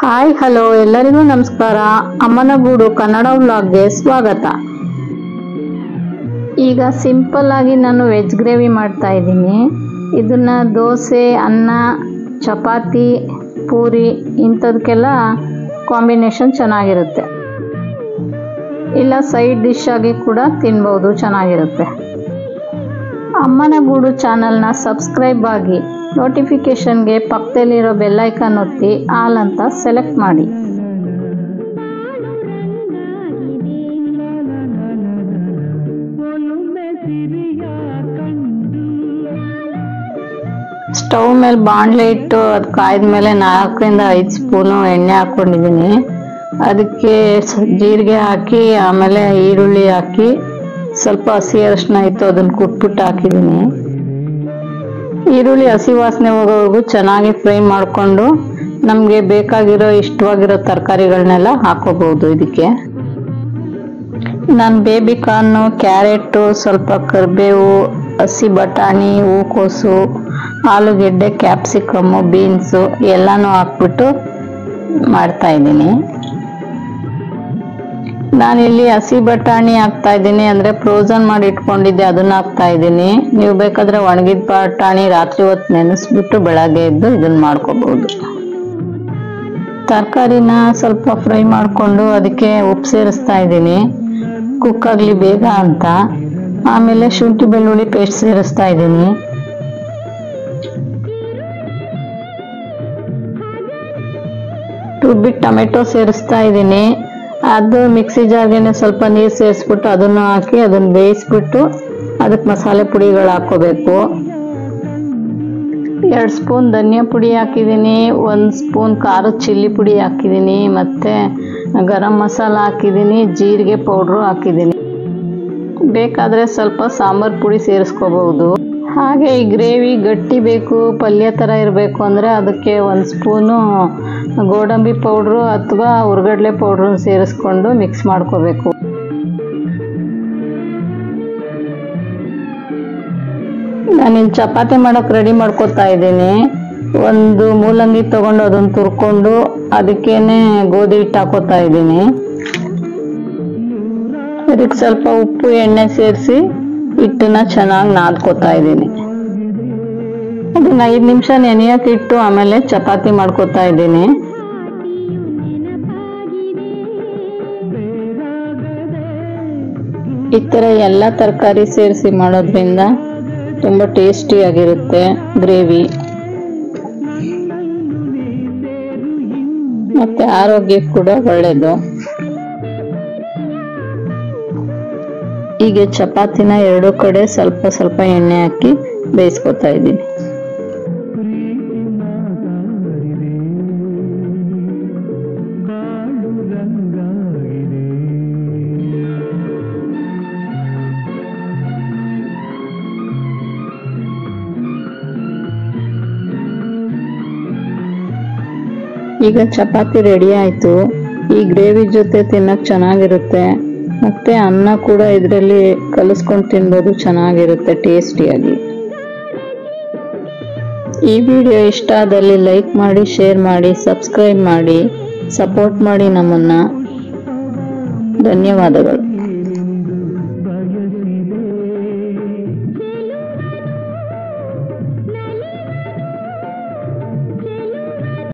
Hi hello ಎಲ್ಲರಿಗೂ ನಮಸ್ಕಾರ. ಅಮ್ಮನ ಗೂಡು ಕನ್ನಡ ವ್ಲಾಗ್ಗೆ ಸ್ವಾಗತ. ಈಗ ಸಿಂಪಲ್ ಆಗಿ ನಾನು ವೆಜ್ ಗ್ರೇವಿ ಮಾಡ್ತಾ ಇದ್ದೀನಿ. ಇದನ್ನ ದೋಸೆ, ಅನ್ನ, ಚಪಾತಿ, ಪೂರಿ ಇಂಥದಕ್ಕೆಲ್ಲ ಕಾಂಬಿನೇಷನ್ ಚೆನ್ನಾಗಿರುತ್ತೆ. ಇಲ್ಲ ಸೈಡ್ ಡಿಶ್ ಆಗಿ ಕೂಡ ತಿನ್ಬೋದು, ಚೆನ್ನಾಗಿರುತ್ತೆ. ಅಮ್ಮನ ಗೂಡು ಚಾನಲ್ನ ಸಬ್ಸ್ಕ್ರೈಬ್ ಆಗಿ, ನೋಟಿಫಿಕೇಷನ್ಗೆ ಪಕ್ಕದಲ್ಲಿರೋ ಬೆಲ್ ಐಕಾನ್ ಒತ್ತಿ ಆಲ್ ಅಂತ ಸೆಲೆಕ್ಟ್ ಮಾಡಿ. ಸ್ಟವ್ ಮೇಲೆ ಬಾಣಲೆ ಇಟ್ಟು ಅದು ಕಾಯ್ದ ಮೇಲೆ 4 ರಿಂದ 5 ಸ್ಪೂನು ಎಣ್ಣೆ ಹಾಕೊಂಡಿದ್ದೀನಿ. ಅದಕ್ಕೆ ಜೀರಿಗೆ ಹಾಕಿ, ಆಮೇಲೆ ಈರುಳ್ಳಿ ಹಾಕಿ, ಸ್ವಲ್ಪ ಹಸಿ ಅರಿಶಿನ ಇತ್ತು ಅದನ್ನು ಕುಟ್ಬಿಟ್ಟು ಹಾಕಿದ್ದೀನಿ. ಈರುಳ್ಳಿ ಹಸಿ ವಾಸನೆ ಹೋಗೋವರೆಗೂ ಚೆನ್ನಾಗಿ ಫ್ರೈ ಮಾಡಿಕೊಂಡು ನಮಗೆ ಬೇಕಾಗಿರೋ ಇಷ್ಟವಾಗಿರೋ ತರಕಾರಿಗಳನ್ನೆಲ್ಲ ಹಾಕೋಬಹುದು. ಇದಕ್ಕೆ ನಾನು ಬೇಬಿ ಕಾರ್ನು, ಕ್ಯಾರೆಟು, ಸ್ವಲ್ಪ ಕರಿಬೇವು, ಹಸಿ ಬಟಾಣಿ, ಹೂಕೋಸು, ಆಲೂಗೆಡ್ಡೆ, ಕ್ಯಾಪ್ಸಿಕಮ್ಮು, ಬೀನ್ಸು ಎಲ್ಲನೂ ಹಾಕ್ಬಿಟ್ಟು ಮಾಡ್ತಾ ಇದ್ದೀನಿ. ನಾನಿಲ್ಲಿ ಹಸಿ ಬಟಾಣಿ ಹಾಕ್ತಾ ಇದ್ದೀನಿ, ಅಂದರೆ ಫ್ರೋಝನ್ ಮಾಡಿ ಇಟ್ಕೊಂಡಿದ್ದೆ ಅದನ್ನ ಹಾಕ್ತಾ ಇದ್ದೀನಿ. ನೀವು ಬೇಕಾದ್ರೆ ಒಣಗಿದ ಬಟಾಣಿ ರಾತ್ರಿ ಹೊತ್ತು ನೆನೆಸ್ಬಿಟ್ಟು ಬೆಳಗ್ಗೆ ಎದ್ದು ಇದನ್ನ ಮಾಡ್ಕೋಬಹುದು. ತರಕಾರಿನ ಸ್ವಲ್ಪ ಫ್ರೈ ಮಾಡಿಕೊಂಡು ಅದಕ್ಕೆ ಉಪ್ಪು ಸೇರಿಸ್ತಾ ಇದ್ದೀನಿ, ಕುಕ್ ಆಗಲಿ ಬೇಗ ಅಂತ. ಆಮೇಲೆ ಶುಂಠಿ ಬೆಳ್ಳುಳ್ಳಿ ಪೇಸ್ಟ್ ಸೇರಿಸ್ತಾ ಇದ್ದೀನಿ. ರುಬ್ಬಿಟ್ಟು ಟೊಮೆಟೊ ಸೇರಿಸ್ತಾ ಇದ್ದೀನಿ. ಅದು ಮಿಕ್ಸಿ ಜಾರ್ಗೆ ಸ್ವಲ್ಪ ನೀರು ಸೇರಿಸ್ಬಿಟ್ಟು ಅದನ್ನು ಹಾಕಿ ಅದನ್ನು ಬೇಯಿಸ್ಬಿಟ್ಟು ಅದಕ್ಕೆ ಮಸಾಲೆ ಪುಡಿಗಳು ಹಾಕೋಬೇಕು. 2 ಸ್ಪೂನ್ ಧನಿಯಾ ಪುಡಿ ಹಾಕಿದ್ದೀನಿ, 1 ಸ್ಪೂನ್ ಖಾರದ ಚಿಲ್ಲಿ ಪುಡಿ ಹಾಕಿದ್ದೀನಿ, ಮತ್ತು ಗರಂ ಮಸಾಲ ಹಾಕಿದ್ದೀನಿ, ಜೀರಿಗೆ ಪೌಡ್ರು ಹಾಕಿದ್ದೀನಿ. ಬೇಕಾದರೆ ಸ್ವಲ್ಪ ಸಾಂಬಾರು ಪುಡಿ ಸೇರಿಸ್ಕೋಬಹುದು. ಹಾಗೆ ಈ ಗ್ರೇವಿ ಗಟ್ಟಿ ಬೇಕು, ಪಲ್ಯ ಥರ ಇರಬೇಕು ಅಂದರೆ ಅದಕ್ಕೆ 1 ಸ್ಪೂನು ಗೋಡಂಬಿ ಪೌಡ್ರು ಅಥವಾ ಹುರ್ಗಡ್ಲೆ ಪೌಡ್ರು ಸೇರಿಸ್ಕೊಂಡು ಮಿಕ್ಸ್ ಮಾಡ್ಕೋಬೇಕು. ನಾನಿಲ್ಲಿ ಚಪಾತಿ ಮಾಡೋಕೆ ರೆಡಿ ಮಾಡ್ಕೊತಾ ಇದ್ದೀನಿ. ಒಂದು ಮೂಲಂಗಿ ತೊಗೊಂಡು ಅದನ್ನು ತುರ್ಕೊಂಡು ಅದಕ್ಕೇನೆ ಗೋಧಿ ಹಿಟ್ಟು ಹಾಕೋತಾ ಇದ್ದೀನಿ. ಅದಕ್ಕೆ ಸ್ವಲ್ಪ ಉಪ್ಪು, ಎಣ್ಣೆ ಸೇರಿಸಿ ಹಿಟ್ಟನ್ನ ಚೆನ್ನಾಗಿ ನಾದ್ಕೋತಾ ಇದ್ದೀನಿ. ಅದನ್ನ 5 ನಿಮಿಷ ನೆನೆಯಕ್ಕೆ ಇಟ್ಟು ಆಮೇಲೆ ಚಪಾತಿ ಮಾಡ್ಕೋತಾ ಇದ್ದೀನಿ. ಈ ಥರ ಎಲ್ಲ ತರಕಾರಿ ಸೇರಿಸಿ ಮಾಡೋದ್ರಿಂದ ತುಂಬ ಟೇಸ್ಟಿಯಾಗಿರುತ್ತೆ ಗ್ರೇವಿ, ಮತ್ತೆ ಆರೋಗ್ಯಕ್ಕೆ ಕೂಡ ಒಳ್ಳೆಯದು. ಹೀಗೆ ಚಪಾತಿನ 2 ಕಡೆ ಸ್ವಲ್ಪ ಸ್ವಲ್ಪ ಎಣ್ಣೆ ಹಾಕಿ ಬೇಯಿಸ್ಕೊತಾ ಇದ್ದೀನಿ. ಈಗ ಚಪಾತಿ ರೆಡಿ ಆಯ್ತು. ಈ ಗ್ರೇವಿ ಜೊತೆ ತಿನ್ನಕ್ಕೆ ಚೆನ್ನಾಗಿರುತ್ತೆ, ಮತ್ತೆ ಅನ್ನ ಕೂಡ ಇದರಲ್ಲಿ ಕಲಿಸ್ಕೊಂಡು ತಿನ್ಬೋದು, ಚೆನ್ನಾಗಿರುತ್ತೆ ಟೇಸ್ಟಿಯಾಗಿ. ಈ ವಿಡಿಯೋ ಇಷ್ಟ ಆದಲ್ಲಿ ಲೈಕ್ ಮಾಡಿ, ಶೇರ್ ಮಾಡಿ, ಸಬ್ಸ್ಕ್ರೈಬ್ ಮಾಡಿ, ಸಪೋರ್ಟ್ ಮಾಡಿ ನಮ್ಮನ್ನ. ಧನ್ಯವಾದಗಳು.